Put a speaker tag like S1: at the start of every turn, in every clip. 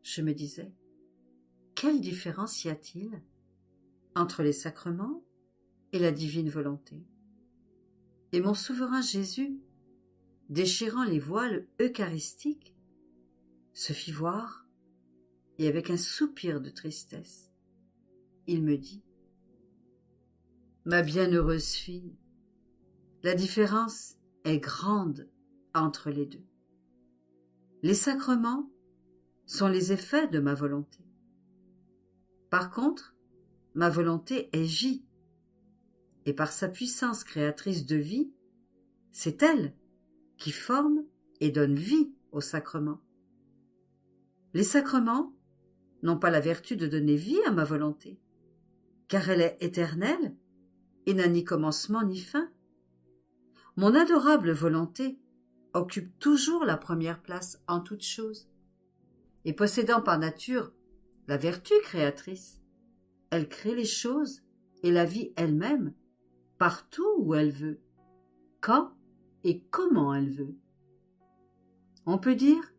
S1: je me disais, quelle différence y a-t-il entre les sacrements et la divine volonté? Et mon souverain Jésus, déchirant les voiles eucharistiques, se fit voir, et avec un soupir de tristesse, il me dit, « Ma bienheureuse fille, la différence est grande entre les deux. Les sacrements sont les effets de ma volonté. Par contre, ma volonté est vie, et par sa puissance créatrice de vie, c'est elle qui forme et donne vie aux sacrements. Les sacrements n'ont pas la vertu de donner vie à ma volonté, car elle est éternelle et n'a ni commencement ni fin. Mon adorable volonté occupe toujours la première place en toute chose, et possédant par nature la vertu créatrice, elle crée les choses et la vie elle-même, partout où elle veut, quand et comment elle veut. On peut dire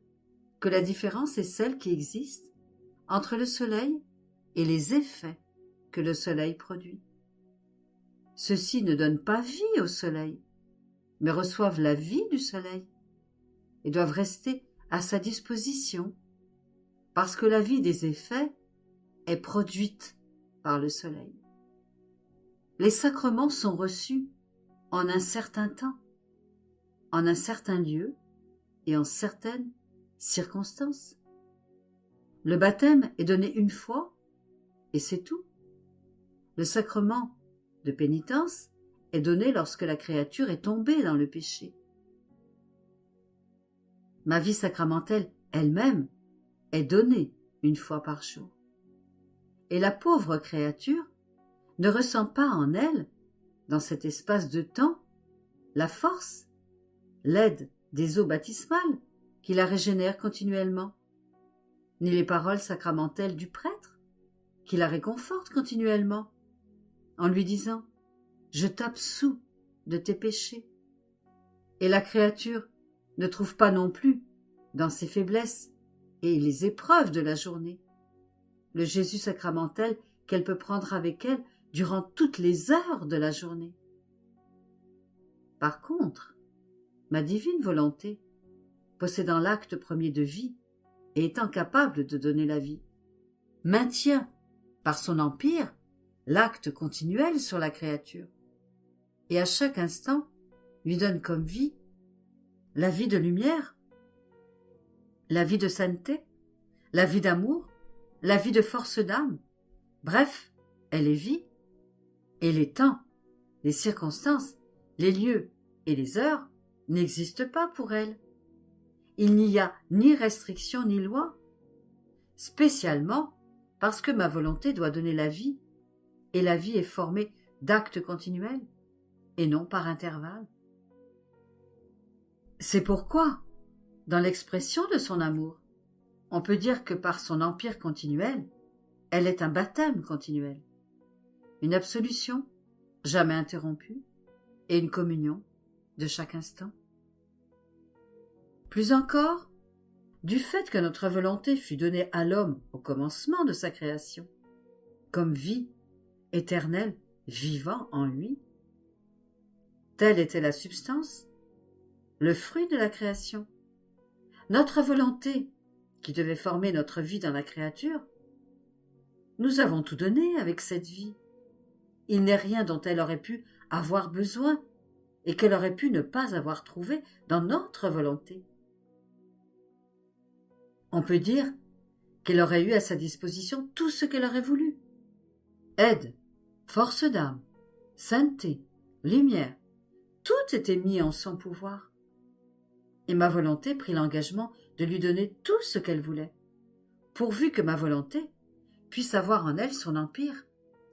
S1: que la différence est celle qui existe entre le soleil et les effets que le soleil produit. Ceux-ci ne donnent pas vie au soleil, mais reçoivent la vie du soleil et doivent rester à sa disposition, parce que la vie des effets est produite par le soleil. Les sacrements sont reçus en un certain temps, en un certain lieu et en certaines circonstances. Le baptême est donné une fois et c'est tout. Le sacrement de pénitence est donné lorsque la créature est tombée dans le péché. Ma vie sacramentelle elle-même est donnée une fois par jour. Et la pauvre créature ne ressent pas en elle, dans cet espace de temps, la force, l'aide des eaux baptismales qui la régénèrent continuellement, ni les paroles sacramentelles du prêtre qui la réconfortent continuellement, en lui disant « Je t'absous de tes péchés ». Et la créature ne trouve pas non plus, dans ses faiblesses et les épreuves de la journée, le Jésus sacramentel qu'elle peut prendre avec elle durant toutes les heures de la journée. Par contre, ma divine volonté, possédant l'acte premier de vie et étant capable de donner la vie, maintient, par son empire, l'acte continuel sur la créature, et à chaque instant lui donne comme vie la vie de lumière, la vie de sainteté, la vie d'amour, la vie de force d'âme. Bref, elle est vie, et les temps, les circonstances, les lieux et les heures n'existent pas pour elle. Il n'y a ni restriction ni loi, spécialement parce que ma volonté doit donner la vie, et la vie est formée d'actes continuels, et non par intervalles. C'est pourquoi, dans l'expression de son amour, on peut dire que par son empire continuel, elle est un baptême continuel, une absolution jamais interrompue et une communion de chaque instant. Plus encore, du fait que notre volonté fut donnée à l'homme au commencement de sa création, comme vie éternelle vivant en lui, telle était la substance, le fruit de la création. Notre volonté, qui devait former notre vie dans la créature, nous avons tout donné avec cette vie. Il n'est rien dont elle aurait pu avoir besoin et qu'elle aurait pu ne pas avoir trouvé dans notre volonté. On peut dire qu'elle aurait eu à sa disposition tout ce qu'elle aurait voulu. Aide, force d'âme, sainteté, lumière, tout était mis en son pouvoir. Et ma volonté prit l'engagement de lui donner tout ce qu'elle voulait, pourvu que ma volonté puisse avoir en elle son empire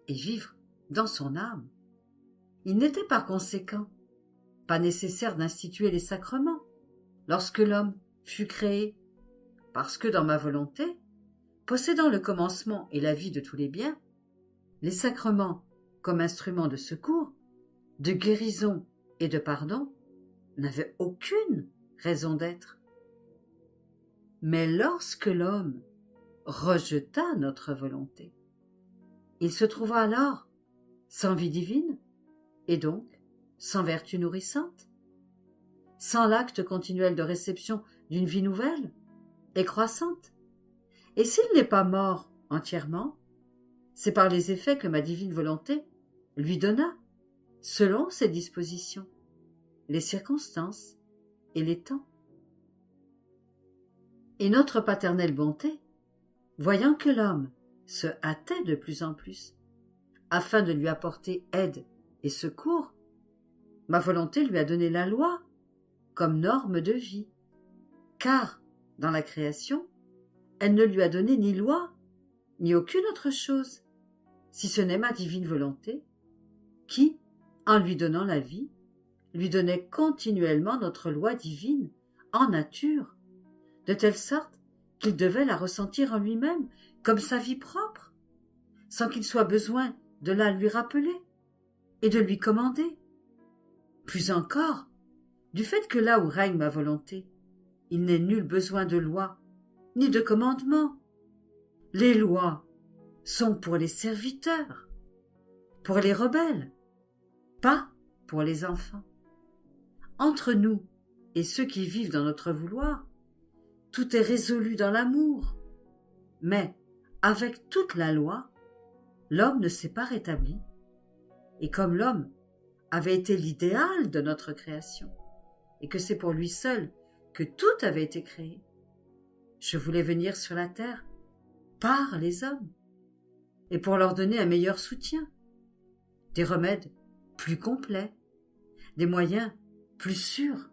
S1: et vivre dans son âme. Il n'était par conséquent pas nécessaire d'instituer les sacrements lorsque l'homme fut créé, parce que dans ma volonté, possédant le commencement et la vie de tous les biens, les sacrements comme instruments de secours, de guérison et de pardon n'avaient aucune raison d'être. Mais lorsque l'homme rejeta notre volonté. Il se trouva alors sans vie divine, et donc sans vertu nourrissante, sans l'acte continuel de réception d'une vie nouvelle et croissante. Et s'il n'est pas mort entièrement, c'est par les effets que ma divine volonté lui donna, selon ses dispositions, les circonstances et les temps. Et notre paternelle bonté, voyant que l'homme se hâtait de plus en plus, afin de lui apporter aide et secours, ma volonté lui a donné la loi comme norme de vie, car, dans la création, elle ne lui a donné ni loi, ni aucune autre chose, si ce n'est ma divine volonté, qui, en lui donnant la vie, lui donnait continuellement notre loi divine, en nature, de telle sorte qu'il devait la ressentir en lui-même comme sa vie propre, sans qu'il soit besoin de la lui rappeler et de lui commander. Plus encore, du fait que là où règne ma volonté, il n'est nul besoin de loi, ni de commandement. Les lois sont pour les serviteurs, pour les rebelles, pas pour les enfants. Entre nous et ceux qui vivent dans notre vouloir, tout est résolu dans l'amour. Mais, avec toute la loi, l'homme ne s'est pas rétabli. Et comme l'homme avait été l'idéal de notre création, et que c'est pour lui seul que tout avait été créé, je voulais venir sur la terre par les hommes, et pour leur donner un meilleur soutien, des remèdes plus complets, des moyens plus sûrs,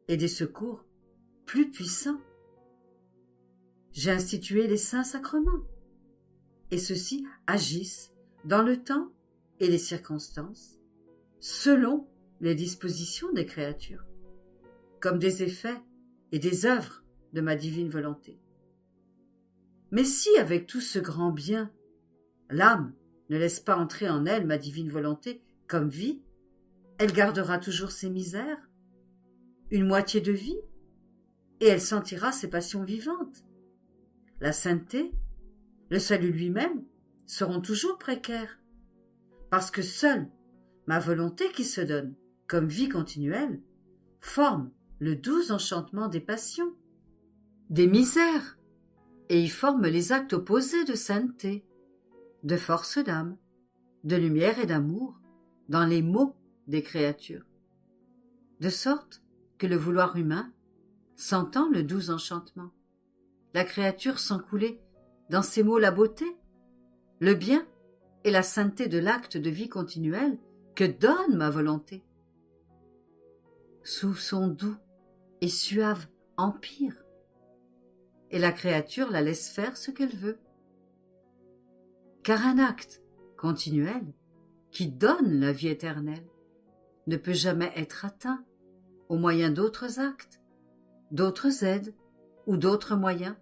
S1: et des secours plus puissants. J'ai institué les saints sacrements, et ceux-ci agissent dans le temps et les circonstances, selon les dispositions des créatures, comme des effets et des œuvres de ma divine volonté. Mais si, avec tout ce grand bien, l'âme ne laisse pas entrer en elle ma divine volonté comme vie, elle gardera toujours ses misères, une moitié de vie, et elle sentira ses passions vivantes. La sainteté, le salut lui-même seront toujours précaires, parce que seule ma volonté qui se donne comme vie continuelle forme le doux enchantement des passions, des misères, et y forme les actes opposés de sainteté, de force d'âme, de lumière et d'amour dans les maux des créatures, de sorte que le vouloir humain sentant le doux enchantement, la créature sent couler dans ses mots la beauté, le bien et la sainteté de l'acte de vie continuelle que donne ma volonté. Sous son doux et suave empire, et la créature la laisse faire ce qu'elle veut. Car un acte continuel qui donne la vie éternelle ne peut jamais être atteint au moyen d'autres actes, d'autres aides ou d'autres moyens,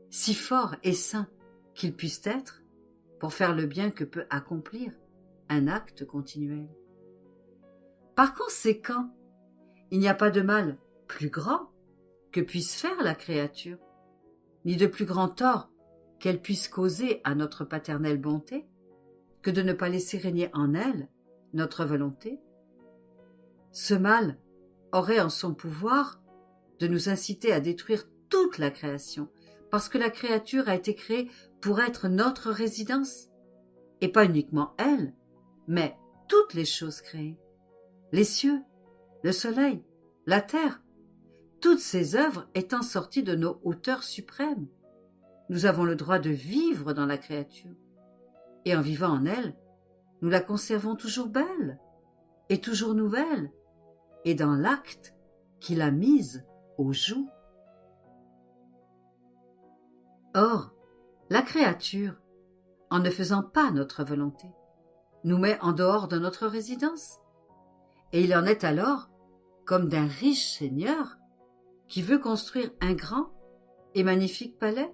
S1: si forts et saints qu'ils puissent être, pour faire le bien que peut accomplir un acte continuel. Par conséquent, il n'y a pas de mal plus grand que puisse faire la créature, ni de plus grand tort qu'elle puisse causer à notre paternelle bonté, que de ne pas laisser régner en elle notre volonté. Ce mal aurait en son pouvoir de nous inciter à détruire toute la création, parce que la créature a été créée pour être notre résidence, et pas uniquement elle, mais toutes les choses créées, les cieux, le soleil, la terre, toutes ces œuvres étant sorties de nos hauteurs suprêmes. Nous avons le droit de vivre dans la créature, et en vivant en elle, nous la conservons toujours belle, et toujours nouvelle, et dans l'acte qui l'a mise au joug. Or, la créature, en ne faisant pas notre volonté, nous met en dehors de notre résidence, et il en est alors comme d'un riche seigneur qui veut construire un grand et magnifique palais.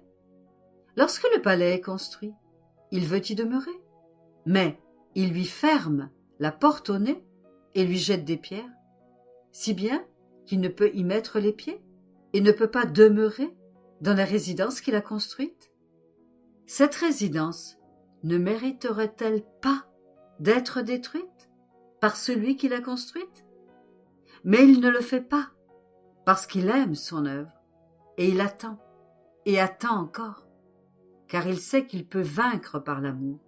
S1: Lorsque le palais est construit, il veut y demeurer, mais il lui ferme la porte au nez et lui jette des pierres, si bien qu'il ne peut y mettre les pieds et ne peut pas demeurer dans la résidence qu'il a construite. cette résidence ne mériterait-elle pas d'être détruite par celui qui l'a construite? Mais il ne le fait pas, parce qu'il aime son œuvre, et il attend, et attend encore, car il sait qu'il peut vaincre par l'amour,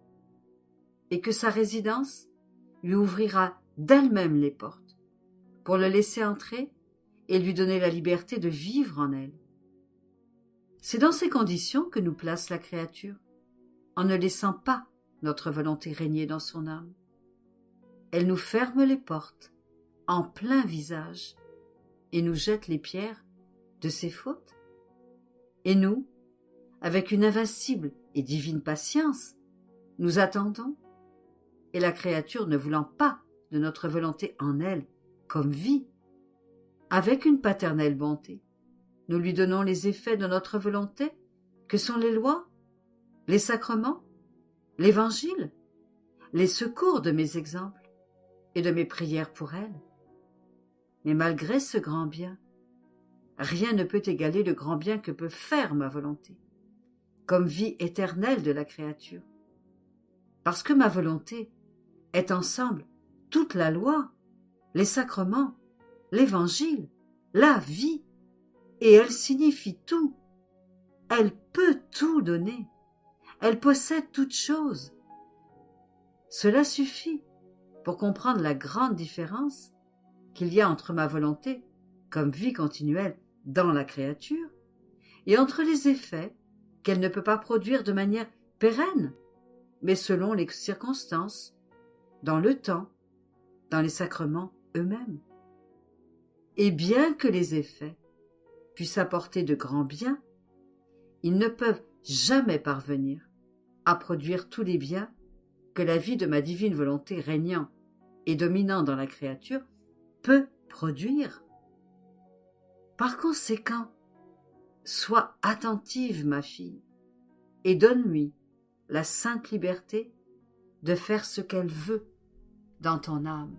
S1: et que sa résidence lui ouvrira d'elle-même les portes, pour le laisser entrer et lui donner la liberté de vivre en elle. C'est dans ces conditions que nous place la créature, en ne laissant pas notre volonté régner dans son âme. Elle nous ferme les portes en plein visage et nous jette les pierres de ses fautes. Et nous, avec une invincible et divine patience, nous attendons, et la créature ne voulant pas de notre volonté en elle comme vie, avec une paternelle bonté, nous lui donnons les effets de notre volonté, que sont les lois, les sacrements, l'Évangile, les secours de mes exemples et de mes prières pour elle. Mais malgré ce grand bien, rien ne peut égaler le grand bien que peut faire ma volonté, comme vie éternelle de la créature. Parce que ma volonté est ensemble toute la loi, les sacrements, l'Évangile, la vie, et elle signifie tout. Elle peut tout donner. Elle possède toutes choses. Cela suffit pour comprendre la grande différence qu'il y a entre ma volonté, comme vie continuelle dans la créature, et entre les effets qu'elle ne peut pas produire de manière pérenne, mais selon les circonstances, dans le temps, dans les sacrements eux-mêmes. Et bien que les effets puissent apporter de grands biens, ils ne peuvent jamais parvenir à produire tous les biens que la vie de ma divine volonté régnant et dominant dans la créature peut produire. Par conséquent, sois attentive, ma fille, et donne-lui la sainte liberté de faire ce qu'elle veut dans ton âme.